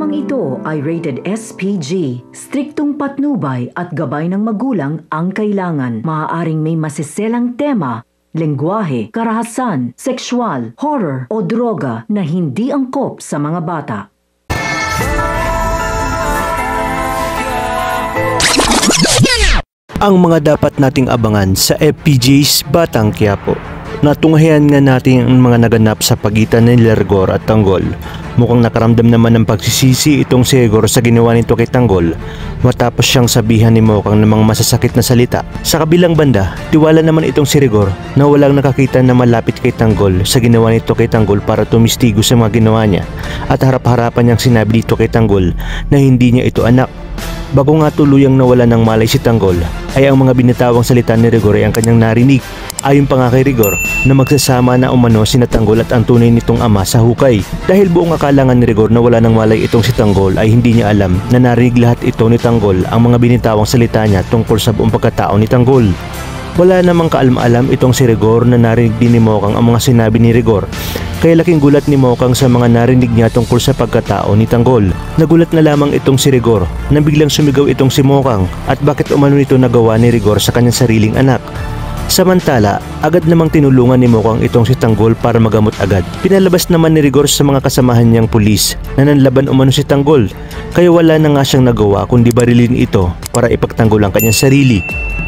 Programang ito ay rated SPG. Striktong patnubay at gabay ng magulang ang kailangan. Maaaring may masiselang tema, lengguwahe, karahasan, sexual, horror o droga na hindi angkop sa mga bata. Ang mga dapat nating abangan sa FPJ's Batang Quiapo. Natunghayan nga natin ang mga naganap sa pagitan ni Rigor at Tanggol. Mukhang nakaramdam naman ng pagsisisi itong si Rigor sa ginawa nito kay Tanggol matapos siyang sabihan ni Mokang ng mga masasakit na salita. Sa kabilang banda, tiwala naman itong si Rigor na walang nakakita na malapit kay Tanggol sa ginawa nito kay Tanggol para tumistigo sa mga ginawa niya, at harap-harapan niyang sinabi dito kay Tanggol na hindi niya ito anak. Bago nga tuluyang nawala ng malay si Tanggol, ay ang mga binitawang salita ni Rigor ay ang kanyang narinig. Ayon pa nga kay Rigor na magsasama na umano sina Tanggol at ang tunay nitong ama sa hukay. Dahil buong akala nga ni Rigor na wala ng malay itong si Tanggol, ay hindi niya alam na narinig lahat ito ni Tanggol ang mga binitawang salita niya tungkol sa buong pagkatao ni Tanggol. Wala namang kaalam-alam itong si Rigor na narinig din ni Mokang ang mga sinabi ni Rigor. Kaya laking gulat ni Mokang sa mga narinig niya tungkol sa pagkatao ni Tanggol. Nagulat na lamang itong si Rigor na biglang sumigaw itong si Mokang at bakit umano nito nagawa ni Rigor sa kanyang sariling anak. Samantala, agad namang tinulungan ni Mokang itong si Tanggol para magamot agad. Pinalabas naman ni Rigor sa mga kasamahan niyang pulis na nanlaban umano si Tanggol, kaya wala na nga siyang nagawa kundi barilin ito para ipagtanggol ang kanyang sarili.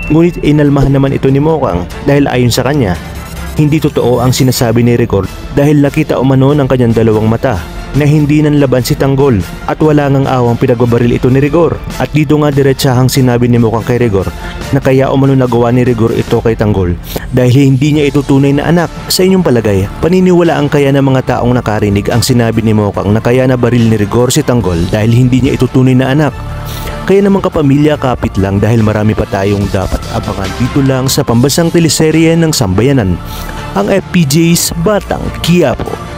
Ngunit inalmahan naman ito ni Mokang dahil ayon sa kanya, hindi totoo ang sinasabi ni Rigor dahil nakita umano ng kanyang dalawang mata na hindi nanlaban si Tanggol at wala ngang awang pinagbabaril ito ni Rigor. At dito nga diretsahang sinabi ni Mokang kay Rigor na kaya umano nagawa ni Rigor ito kay Tanggol dahil hindi niya ito tunay na anak. Sa inyong palagay, paniniwala ang kaya ng mga taong nakarinig ang sinabi ni Mokang na kaya nabaril ni Rigor si Tanggol dahil hindi niya ito tunay na anak? Kaya naman kapamilya, kapit lang dahil marami pa tayong dapat abangan dito lang sa pambansang teleserye ng Sambayanan, ang FPJ's Batang Quiapo.